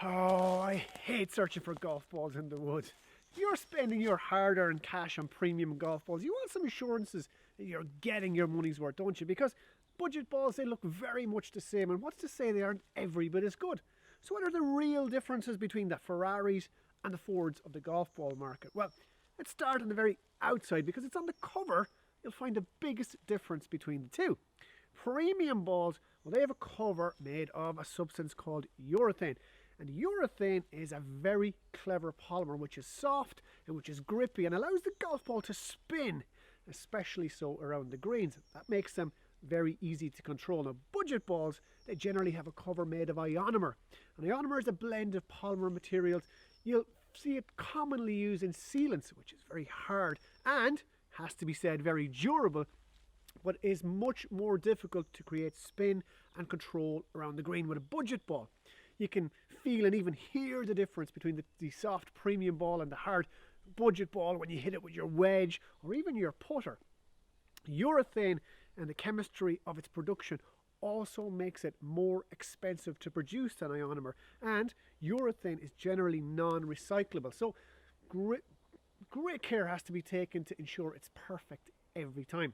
Oh, I hate searching for golf balls in the woods. You're spending your hard-earned cash on premium golf balls. You want some assurances that you're getting your money's worth, don't you? Because budget balls, they look very much the same, and what's to say they aren't every bit as good? So what are the real differences between the Ferraris and the Fords of the golf ball market? Well, let's start on the very outside, because it's on the cover you'll find the biggest difference between the two. Premium balls, well, they have a cover made of a substance called urethane. And urethane is a very clever polymer which is soft and which is grippy and allows the golf ball to spin, especially so around the greens. That makes them very easy to control. Now, budget balls, they generally have a cover made of ionomer. And ionomer is a blend of polymer materials. You'll see it commonly used in sealants, which is very hard and, has to be said, very durable, but is much more difficult to create spin and control around the green with a budget ball. You can feel and even hear the difference between the soft premium ball and the hard budget ball when you hit it with your wedge or even your putter. Urethane and the chemistry of its production also makes it more expensive to produce than ionomer, and urethane is generally non-recyclable, so great care has to be taken to ensure it's perfect every time.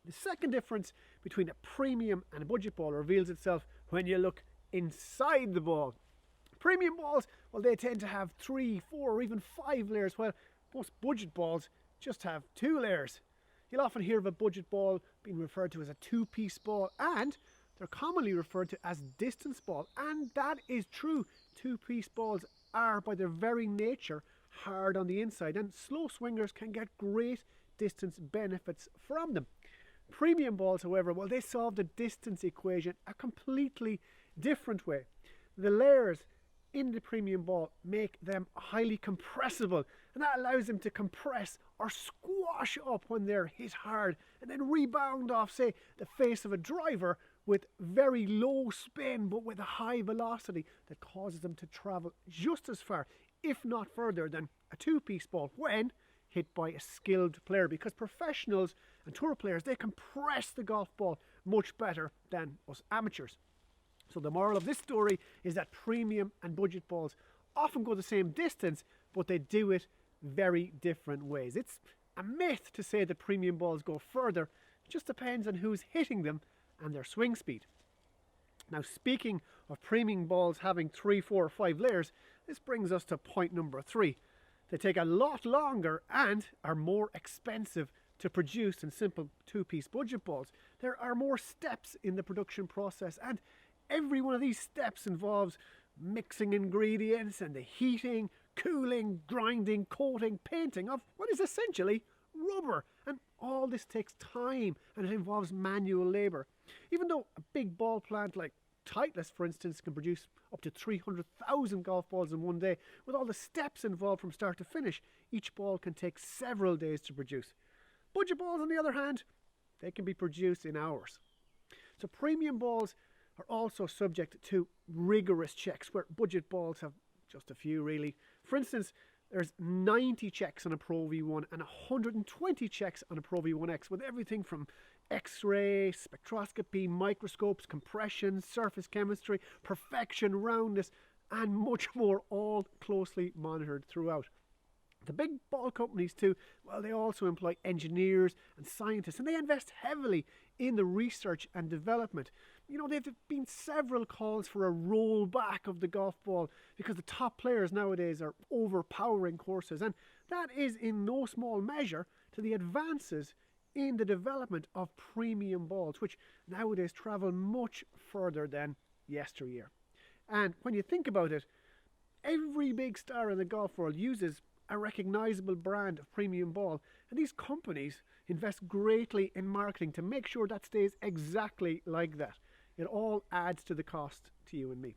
The second difference between a premium and a budget ball reveals itself when you look inside the ball. Premium balls, well, they tend to have 3, 4 or even 5 layers, while most budget balls just have 2 layers. You'll often hear of a budget ball being referred to as a 2-piece ball, and they're commonly referred to as distance ball, and that is true. 2-piece balls are by their very nature hard on the inside, and slow swingers can get great distance benefits from them. Premium balls, however, well, they solve the distance equation a completely different way. The layers in the premium ball make them highly compressible, and that allows them to compress or squash up when they're hit hard and then rebound off, say, the face of a driver with very low spin but with a high velocity that causes them to travel just as far, if not further, than a 2-piece ball when hit by a skilled player, because professionals and tour players, they compress the golf ball much better than us amateurs. So the moral of this story is that premium and budget balls often go the same distance, but they do it very different ways. It's a myth to say that premium balls go further. It just depends on who's hitting them and their swing speed. Now, speaking of premium balls having 3, 4 or 5 layers, this brings us to point number 3. They take a lot longer and are more expensive to produce than simple 2-piece budget balls. There are more steps in the production process, and every one of these steps involves mixing ingredients and the heating, cooling, grinding, coating, painting of what is essentially rubber. And all this takes time and it involves manual labour. Even though a big ball plant like Titleist, for instance, can produce up to 300,000 golf balls in one day, with all the steps involved from start to finish, each ball can take several days to produce. Budget balls, on the other hand, they can be produced in hours. So premium balls are also subject to rigorous checks, where budget balls have just a few, really. For instance, there's 90 checks on a Pro V1 and 120 checks on a Pro V1X, with everything from X-ray, spectroscopy, microscopes, compression, surface chemistry, perfection, roundness, and much more, all closely monitored throughout. The big ball companies too, well, they also employ engineers and scientists, and they invest heavily in the research and development. You know, there have been several calls for a rollback of the golf ball because the top players nowadays are overpowering courses, and that is in no small measure to the advances in the development of premium balls, which nowadays travel much further than yesteryear. And when you think about it, every big star in the golf world uses a recognisable brand of premium ball, and these companies invest greatly in marketing to make sure that stays exactly like that. It all adds to the cost to you and me.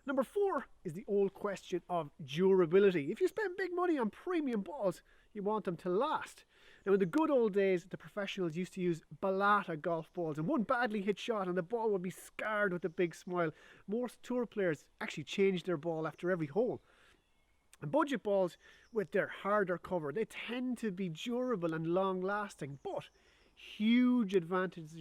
Number 4 is the old question of durability. If you spend big money on premium balls, you want them to last. Now, in the good old days, the professionals used to use balata golf balls, and one badly hit shot and the ball would be scarred with a big smile. Most tour players actually changed their ball after every hole. And budget balls, with their harder cover, they tend to be durable and long lasting, but Huge advances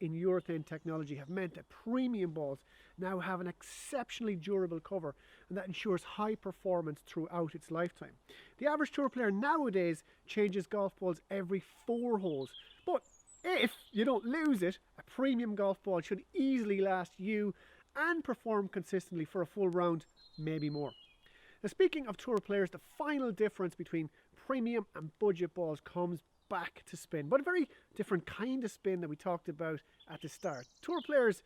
in urethane technology have meant that premium balls now have an exceptionally durable cover, and that ensures high performance throughout its lifetime. The average tour player nowadays changes golf balls every 4 holes, but if you don't lose it, a premium golf ball should easily last you and perform consistently for a full round, maybe more. Now, speaking of tour players, the final difference between premium and budget balls comes back to spin, but a very different kind of spin that we talked about at the start. Tour players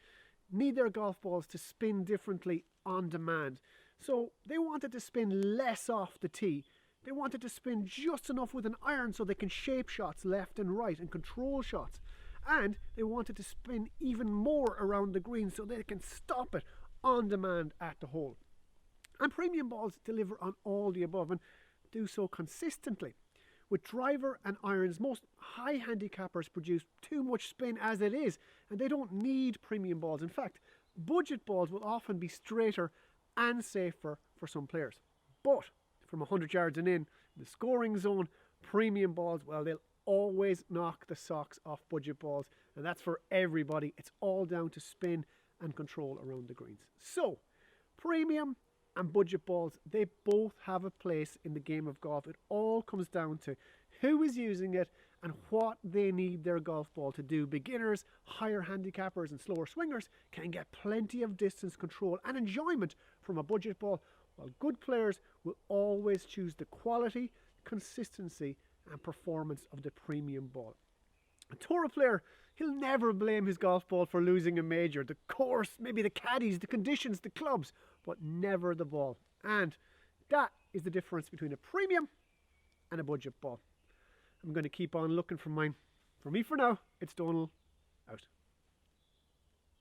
need their golf balls to spin differently on demand, so they wanted to spin less off the tee. They wanted to spin just enough with an iron so they can shape shots left and right and control shots, and they wanted to spin even more around the green so they can stop it on demand at the hole. And premium balls deliver on all the above and do so consistently. With driver and irons, most high handicappers produce too much spin as it is, and they don't need premium balls. In fact, budget balls will often be straighter and safer for some players. But from 100 yards and in the scoring zone, premium balls, well, they'll always knock the socks off budget balls, and that's for everybody. It's all down to spin and control around the greens. So, premium and budget balls, they both have a place in the game of golf. It all comes down to who is using it and what they need their golf ball to do. Beginners, higher handicappers and slower swingers can get plenty of distance control and enjoyment from a budget ball, while good players will always choose the quality, consistency and performance of the premium ball. A tour player, he'll never blame his golf ball for losing a major. The course, maybe the caddies, the conditions, the clubs, but never the ball. And that is the difference between a premium and a budget ball. I'm going to keep on looking for mine. For me for now, it's Donal, out.